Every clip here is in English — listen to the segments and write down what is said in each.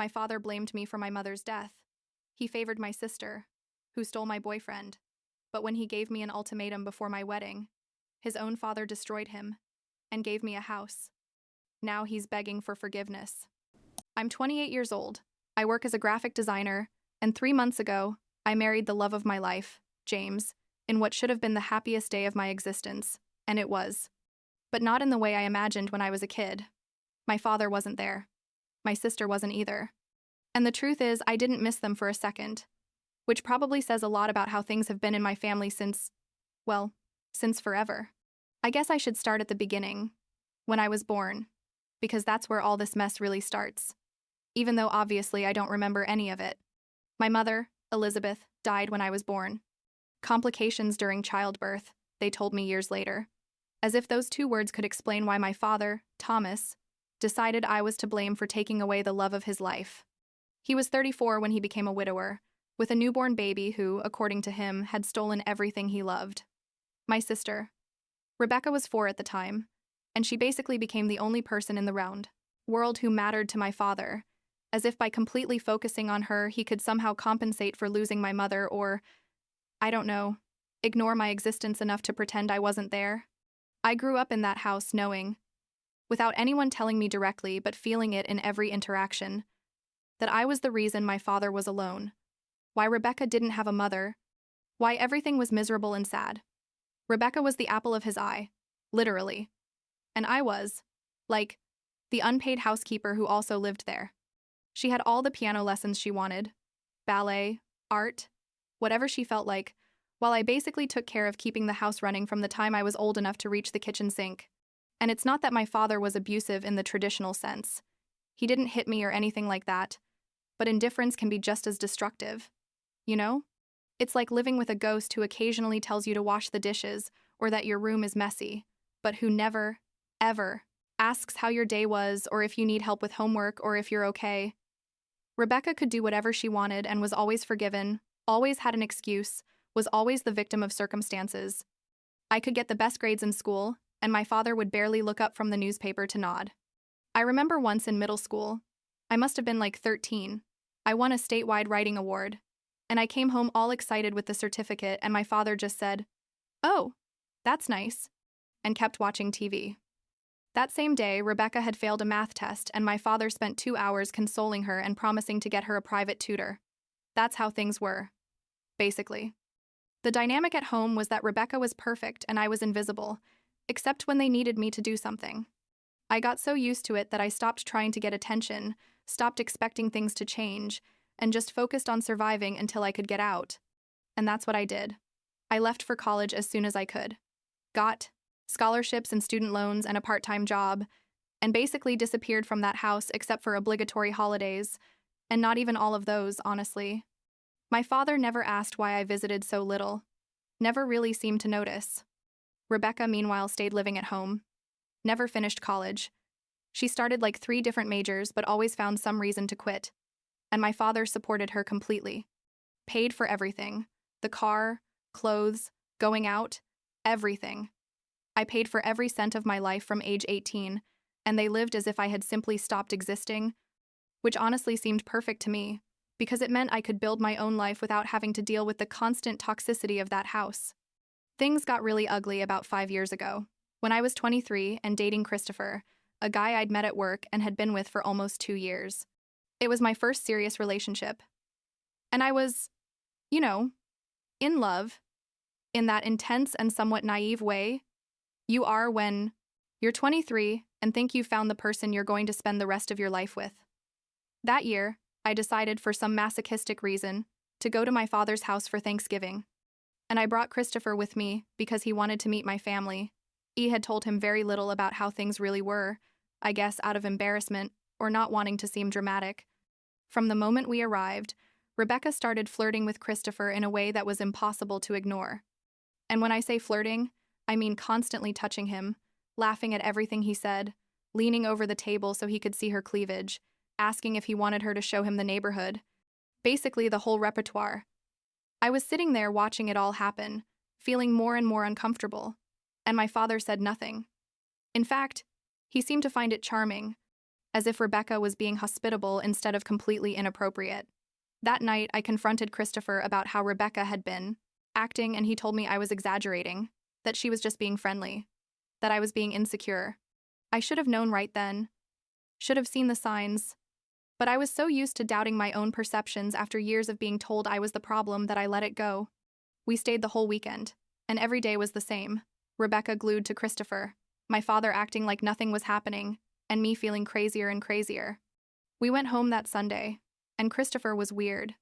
My father blamed me for my mother's death. He favored my sister, who stole my boyfriend. But when he gave me an ultimatum before my wedding, his own father destroyed him and gave me a house. Now he's begging for forgiveness. I'm 28 years old. I work as a graphic designer, and 3 months ago, I married the love of my life, James, in what should have been the happiest day of my existence, and it was. But not in the way I imagined when I was a kid. My father wasn't there. My sister wasn't either. And the truth is, I didn't miss them for a second, which probably says a lot about how things have been in my family since, well, since forever. I guess I should start at the beginning, when I was born, because that's where all this mess really starts. Even though obviously I don't remember any of it. My mother, Elizabeth, died when I was born. Complications during childbirth, they told me years later. As if those 2 words could explain why my father, Thomas, decided I was to blame for taking away the love of his life. He was 34 when he became a widower, with a newborn baby who, according to him, had stolen everything he loved. My sister, Rebecca, was 4 at the time, and she basically became the only person in the world who mattered to my father, as if by completely focusing on her he could somehow compensate for losing my mother or, I don't know, ignore my existence enough to pretend I wasn't there. I grew up in that house knowing, without anyone telling me directly but feeling it in every interaction, that I was the reason my father was alone, why Rebecca didn't have a mother, why everything was miserable and sad. Rebecca was the apple of his eye, literally. And I was, like, the unpaid housekeeper who also lived there. She had all the piano lessons she wanted, ballet, art, whatever she felt like, while I basically took care of keeping the house running from the time I was old enough to reach the kitchen sink. And it's not that my father was abusive in the traditional sense. He didn't hit me or anything like that, but indifference can be just as destructive. You know? It's like living with a ghost who occasionally tells you to wash the dishes or that your room is messy, but who never, ever, asks how your day was or if you need help with homework or if you're okay. Rebecca could do whatever she wanted and was always forgiven, always had an excuse, was always the victim of circumstances. I could get the best grades in school, and my father would barely look up from the newspaper to nod. I remember once in middle school, I must have been like 13, I won a statewide writing award, and I came home all excited with the certificate and my father just said, "Oh, that's nice," and kept watching TV. That same day, Rebecca had failed a math test and my father spent 2 hours consoling her and promising to get her a private tutor. That's how things were, basically. The dynamic at home was that Rebecca was perfect and I was invisible, except when they needed me to do something. I got so used to it that I stopped trying to get attention, stopped expecting things to change, and just focused on surviving until I could get out. And that's what I did. I left for college as soon as I could. Got scholarships and student loans and a part-time job, and basically disappeared from that house except for obligatory holidays, and not even all of those, honestly. My father never asked why I visited so little, never really seemed to notice. Rebecca, meanwhile, stayed living at home. Never finished college. She started like 3 different majors but always found some reason to quit. And my father supported her completely. Paid for everything. The car, clothes, going out, everything. I paid for every cent of my life from age 18, and they lived as if I had simply stopped existing, which honestly seemed perfect to me, because it meant I could build my own life without having to deal with the constant toxicity of that house. Things got really ugly about 5 years ago, when I was 23 and dating Christopher, a guy I'd met at work and had been with for almost 2 years. It was my first serious relationship. And I was, in love, in that intense and somewhat naive way you are when you're 23 and think you've found the person you're going to spend the rest of your life with. That year, I decided for some masochistic reason to go to my father's house for Thanksgiving. And I brought Christopher with me because he wanted to meet my family. E had told him very little about how things really were, I guess out of embarrassment or not wanting to seem dramatic. From the moment we arrived, Rebecca started flirting with Christopher in a way that was impossible to ignore. And when I say flirting, I mean constantly touching him, laughing at everything he said, leaning over the table so he could see her cleavage, asking if he wanted her to show him the neighborhood. Basically the whole repertoire. I was sitting there watching it all happen, feeling more and more uncomfortable, and my father said nothing. In fact, he seemed to find it charming, as if Rebecca was being hospitable instead of completely inappropriate. That night, I confronted Christopher about how Rebecca had been acting, and he told me I was exaggerating, that she was just being friendly, that I was being insecure. I should have known right then, should have seen the signs, but I was so used to doubting my own perceptions after years of being told I was the problem that I let it go. We stayed the whole weekend, and every day was the same. Rebecca glued to Christopher, my father acting like nothing was happening, and me feeling crazier and crazier. We went home that Sunday, and Christopher was weird,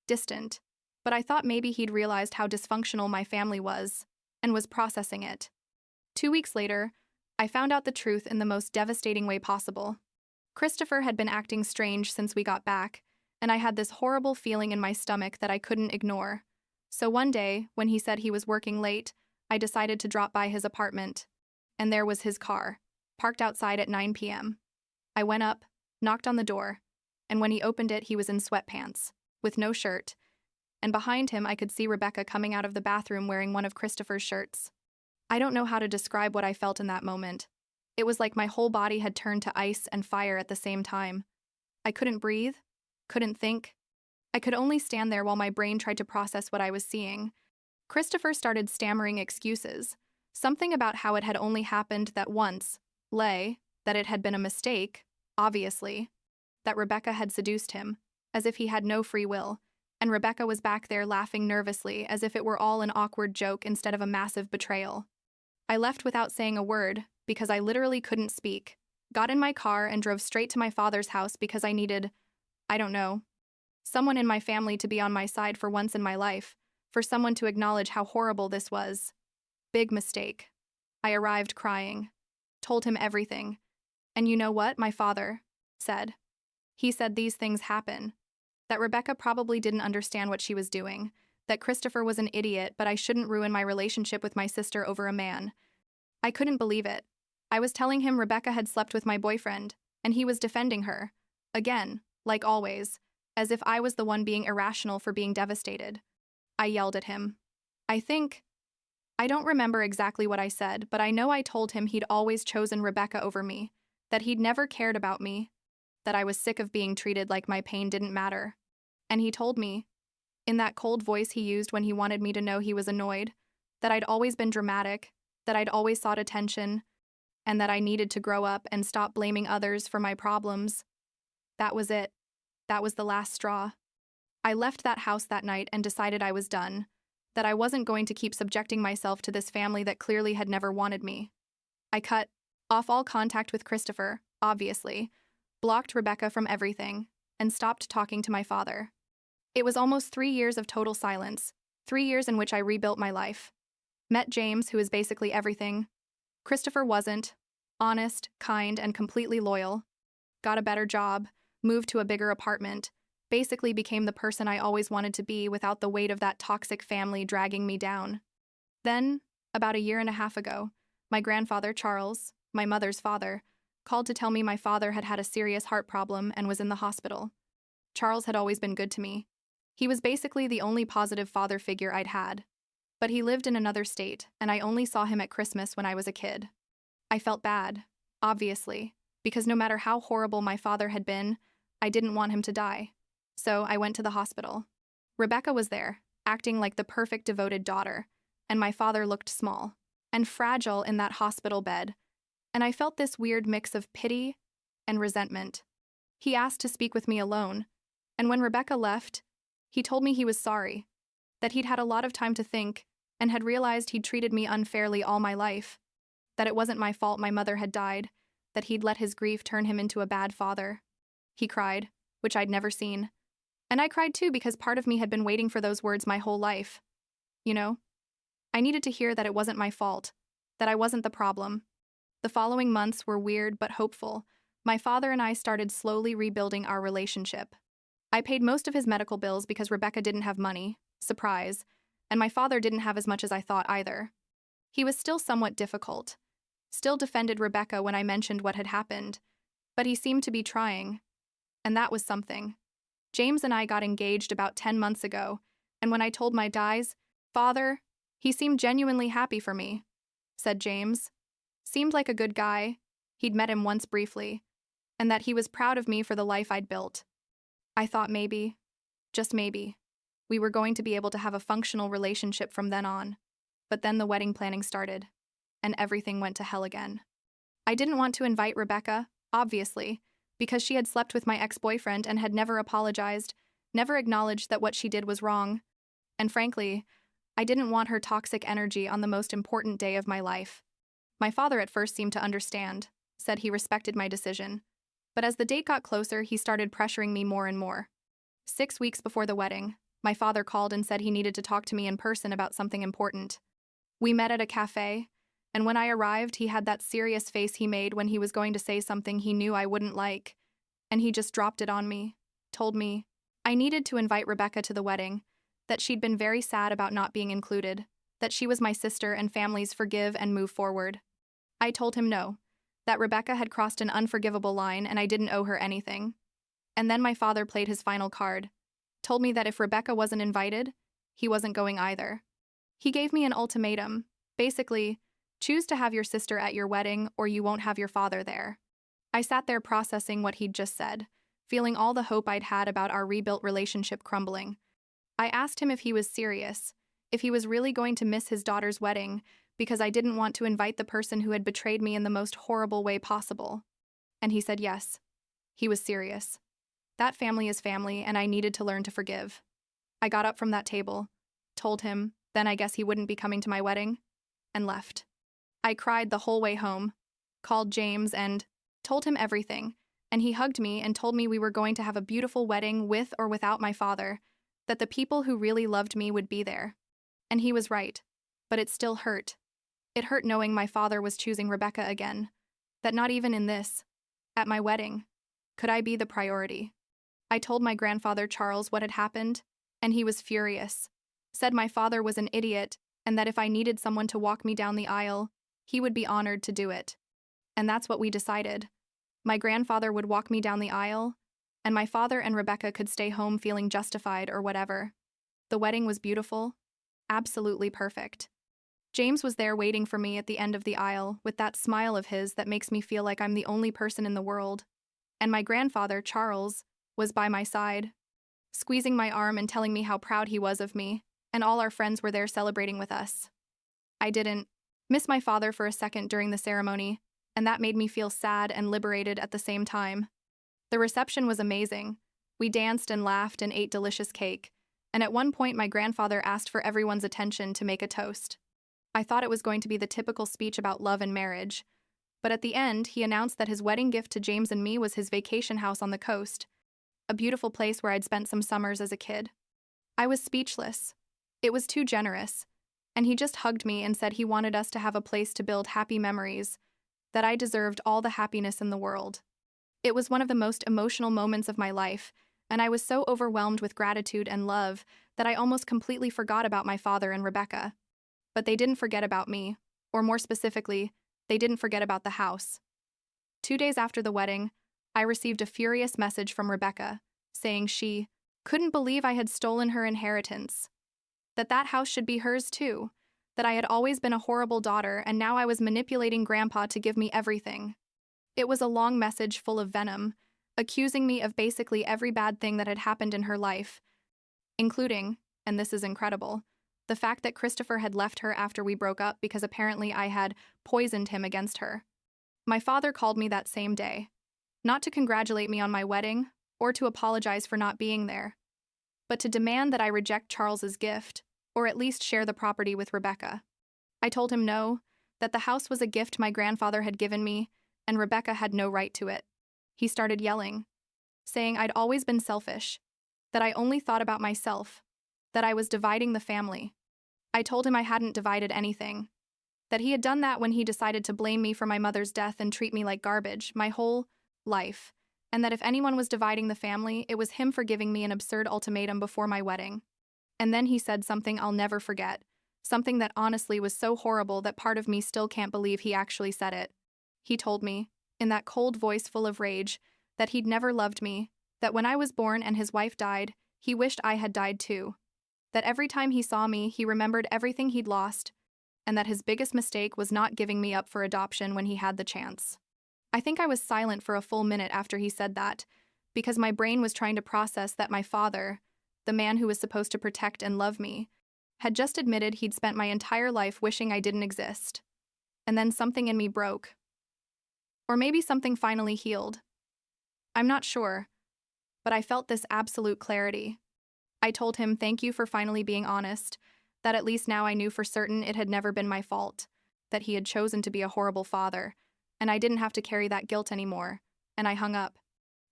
distant, but I thought maybe he'd realized how dysfunctional my family was, and was processing it. 2 weeks later, I found out the truth in the most devastating way possible. Christopher had been acting strange since we got back, and I had this horrible feeling in my stomach that I couldn't ignore. So one day, when he said he was working late, I decided to drop by his apartment. And there was his car, parked outside at 9 p.m. I went up, knocked on the door, and when he opened it, he was in sweatpants, with no shirt, and behind him I could see Rebecca coming out of the bathroom wearing one of Christopher's shirts. I don't know how to describe what I felt in that moment. It was like my whole body had turned to ice and fire at the same time. I couldn't breathe, couldn't think. I could only stand there while my brain tried to process what I was seeing. Christopher started stammering excuses, something about how it had only happened that once, that it had been a mistake, obviously, that Rebecca had seduced him, as if he had no free will, and Rebecca was back there laughing nervously as if it were all an awkward joke instead of a massive betrayal. I left without saying a word, because I literally couldn't speak, got in my car and drove straight to my father's house because I needed, I don't know, someone in my family to be on my side for once in my life, for someone to acknowledge how horrible this was. Big mistake. I arrived crying, told him everything. And you know what my father said? He said these things happen, that Rebecca probably didn't understand what she was doing, that Christopher was an idiot, but I shouldn't ruin my relationship with my sister over a man. I couldn't believe it. I was telling him Rebecca had slept with my boyfriend, and he was defending her. Again, like always, as if I was the one being irrational for being devastated. I yelled at him. I don't remember exactly what I said, but I know I told him he'd always chosen Rebecca over me, that he'd never cared about me, that I was sick of being treated like my pain didn't matter. And he told me, in that cold voice he used when he wanted me to know he was annoyed, that I'd always been dramatic, that I'd always sought attention, and that I needed to grow up and stop blaming others for my problems. That was it. That was the last straw. I left that house that night and decided I was done, that I wasn't going to keep subjecting myself to this family that clearly had never wanted me. I cut off all contact with Christopher, obviously, blocked Rebecca from everything, and stopped talking to my father. It was almost 3 years of total silence, 3 years in which I rebuilt my life. Met James, who is basically everything. Christopher wasn't. Honest, kind, and completely loyal. Got a better job, moved to a bigger apartment, basically became the person I always wanted to be without the weight of that toxic family dragging me down. Then, about a year and a half ago, my grandfather, Charles, my mother's father, called to tell me my father had had a serious heart problem and was in the hospital. Charles had always been good to me. He was basically the only positive father figure I'd had. But he lived in another state, and I only saw him at Christmas when I was a kid. I felt bad, obviously, because no matter how horrible my father had been, I didn't want him to die. So I went to the hospital. Rebecca was there, acting like the perfect devoted daughter, and my father looked small and fragile in that hospital bed, and I felt this weird mix of pity and resentment. He asked to speak with me alone, and when Rebecca left, he told me he was sorry, that he'd had a lot of time to think and had realized he'd treated me unfairly all my life, that it wasn't my fault my mother had died, that he'd let his grief turn him into a bad father. He cried, which I'd never seen. And I cried too because part of me had been waiting for those words my whole life. You know? I needed to hear that it wasn't my fault, that I wasn't the problem. The following months were weird but hopeful. My father and I started slowly rebuilding our relationship. I paid most of his medical bills because Rebecca didn't have money, surprise, and my father didn't have as much as I thought either. He was still somewhat difficult, still defended Rebecca when I mentioned what had happened, but he seemed to be trying, and that was something. James and I got engaged about 10 months ago, and when I told my father, he seemed genuinely happy for me, said James. Seemed like a good guy. He'd met him once briefly. and that he was proud of me for the life I'd built. I thought maybe, just maybe, we were going to be able to have a functional relationship from then on. But then the wedding planning started, and everything went to hell again. I didn't want to invite Rebecca, obviously, because she had slept with my ex-boyfriend and had never apologized, never acknowledged that what she did was wrong. And frankly, I didn't want her toxic energy on the most important day of my life. My father at first seemed to understand, said he respected my decision. But as the date got closer, he started pressuring me more and more. 6 weeks before the wedding, my father called and said he needed to talk to me in person about something important. We met at a cafe, and when I arrived, he had that serious face he made when he was going to say something he knew I wouldn't like, and he just dropped it on me, told me I needed to invite Rebecca to the wedding, that she'd been very sad about not being included, that she was my sister and families forgive and move forward. I told him no, that Rebecca had crossed an unforgivable line and I didn't owe her anything. And then my father played his final card, told me that if Rebecca wasn't invited, he wasn't going either. He gave me an ultimatum, basically, choose to have your sister at your wedding or you won't have your father there. I sat there processing what he'd just said, feeling all the hope I'd had about our rebuilt relationship crumbling. I asked him if he was serious, if he was really going to miss his daughter's wedding, because I didn't want to invite the person who had betrayed me in the most horrible way possible. And he said yes. He was serious. That family is family, and I needed to learn to forgive. I got up from that table, told him, then I guess he wouldn't be coming to my wedding, and left. I cried the whole way home, called James and told him everything, and he hugged me and told me we were going to have a beautiful wedding with or without my father, that the people who really loved me would be there. And he was right, but it still hurt. It hurt knowing my father was choosing Rebecca again, that not even in this, at my wedding, could I be the priority. I told my grandfather Charles what had happened, and he was furious, said my father was an idiot and that if I needed someone to walk me down the aisle, he would be honored to do it. And that's what we decided. My grandfather would walk me down the aisle, and my father and Rebecca could stay home feeling justified or whatever. The wedding was beautiful, absolutely perfect. James was there waiting for me at the end of the aisle with that smile of his that makes me feel like I'm the only person in the world. And my grandfather, Charles, was by my side, squeezing my arm and telling me how proud he was of me, and all our friends were there celebrating with us. I didn't miss my father for a second during the ceremony, and that made me feel sad and liberated at the same time. The reception was amazing. We danced and laughed and ate delicious cake, and at one point my grandfather asked for everyone's attention to make a toast. I thought it was going to be the typical speech about love and marriage, but at the end he announced that his wedding gift to James and me was his vacation house on the coast, a beautiful place where I'd spent some summers as a kid. I was speechless. It was too generous, and he just hugged me and said he wanted us to have a place to build happy memories, that I deserved all the happiness in the world. It was one of the most emotional moments of my life, and I was so overwhelmed with gratitude and love that I almost completely forgot about my father and Rebecca. But they didn't forget about me, or more specifically, they didn't forget about the house. 2 days after the wedding, I received a furious message from Rebecca, saying she couldn't believe I had stolen her inheritance, that house should be hers too, that I had always been a horrible daughter and now I was manipulating Grandpa to give me everything. It was a long message full of venom, accusing me of basically every bad thing that had happened in her life, including, and this is incredible, the fact that Christopher had left her after we broke up because apparently I had poisoned him against her. My father called me that same day, not to congratulate me on my wedding or to apologize for not being there, but to demand that I reject Charles's gift, or at least share the property with Rebecca. I told him no, that the house was a gift my grandfather had given me, and Rebecca had no right to it. He started yelling, saying I'd always been selfish, that I only thought about myself, that I was dividing the family. I told him I hadn't divided anything, that he had done that when he decided to blame me for my mother's death and treat me like garbage my whole life, and that if anyone was dividing the family, it was him for giving me an absurd ultimatum before my wedding. And then he said something I'll never forget, something that honestly was so horrible that part of me still can't believe he actually said it. He told me, in that cold voice full of rage, that he'd never loved me, that when I was born and his wife died, he wished I had died too, that every time he saw me, he remembered everything he'd lost, and that his biggest mistake was not giving me up for adoption when he had the chance. I think I was silent for a full minute after he said that, because my brain was trying to process that my father, the man who was supposed to protect and love me, had just admitted he'd spent my entire life wishing I didn't exist. And then something in me broke. Or maybe something finally healed. I'm not sure, but I felt this absolute clarity. I told him thank you for finally being honest, that at least now I knew for certain it had never been my fault, that he had chosen to be a horrible father, and I didn't have to carry that guilt anymore, and I hung up.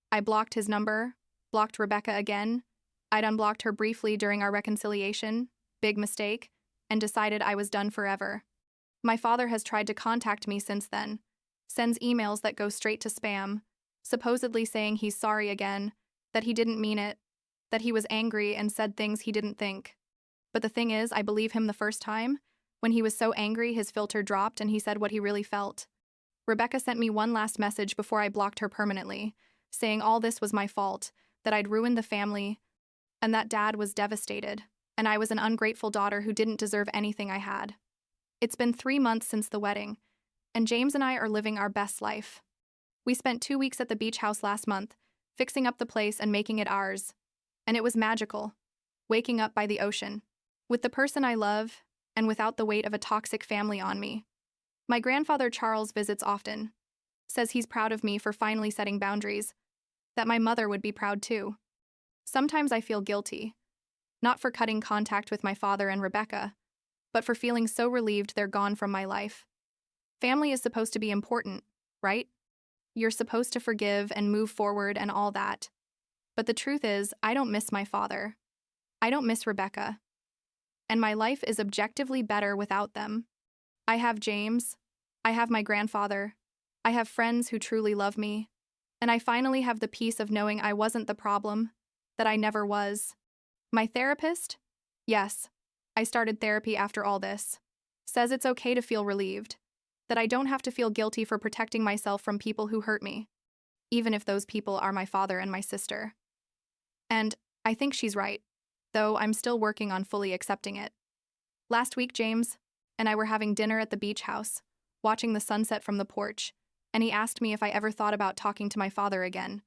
I blocked his number, blocked Rebecca again. I'd unblocked her briefly during our reconciliation, big mistake, and decided I was done forever. My father has tried to contact me since then, sends emails that go straight to spam, supposedly saying he's sorry again, that he didn't mean it, that he was angry and said things he didn't think. But the thing is, I believe him the first time. When he was so angry, his filter dropped and he said what he really felt. Rebecca sent me one last message before I blocked her permanently, saying all this was my fault, that I'd ruined the family, and that Dad was devastated, and I was an ungrateful daughter who didn't deserve anything I had. It's been 3 months since the wedding, and James and I are living our best life. We spent 2 weeks at the beach house last month, fixing up the place and making it ours. And it was magical, waking up by the ocean, with the person I love, and without the weight of a toxic family on me. My grandfather Charles visits often, says he's proud of me for finally setting boundaries, that my mother would be proud too. Sometimes I feel guilty, not for cutting contact with my father and Rebecca, but for feeling so relieved they're gone from my life. Family is supposed to be important, right? You're supposed to forgive and move forward and all that. But the truth is, I don't miss my father. I don't miss Rebecca. And my life is objectively better without them. I have James. I have my grandfather. I have friends who truly love me. And I finally have the peace of knowing I wasn't the problem, that I never was. My therapist? Yes, I started therapy after all this. Says it's okay to feel relieved, that I don't have to feel guilty for protecting myself from people who hurt me, even if those people are my father and my sister. And I think she's right, though I'm still working on fully accepting it. Last week, James and I were having dinner at the beach house, watching the sunset from the porch, and he asked me if I ever thought about talking to my father again.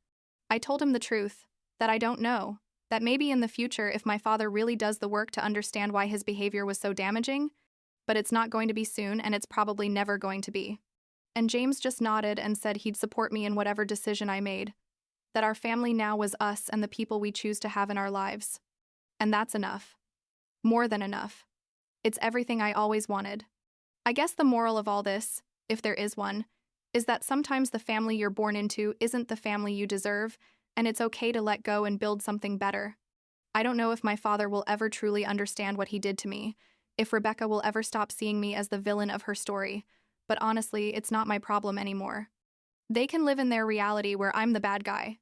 I told him the truth, that I don't know, that maybe in the future if my father really does the work to understand why his behavior was so damaging, but it's not going to be soon and it's probably never going to be. And James just nodded and said he'd support me in whatever decision I made, that our family now was us and the people we choose to have in our lives. And that's enough. More than enough. It's everything I always wanted. I guess the moral of all this, if there is one, is that sometimes the family you're born into isn't the family you deserve, and it's okay to let go and build something better. I don't know if my father will ever truly understand what he did to me, if Rebecca will ever stop seeing me as the villain of her story, but honestly, it's not my problem anymore. They can live in their reality where I'm the bad guy.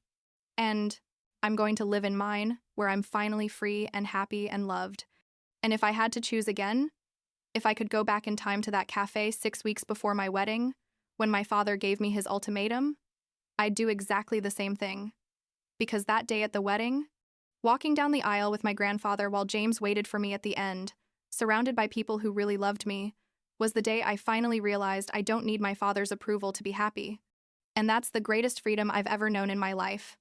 And I'm going to live in mine, where I'm finally free and happy and loved. And if I had to choose again, if I could go back in time to that cafe 6 weeks before my wedding, when my father gave me his ultimatum, I'd do exactly the same thing. Because that day at the wedding, walking down the aisle with my grandfather while James waited for me at the end, surrounded by people who really loved me, was the day I finally realized I don't need my father's approval to be happy. And that's the greatest freedom I've ever known in my life.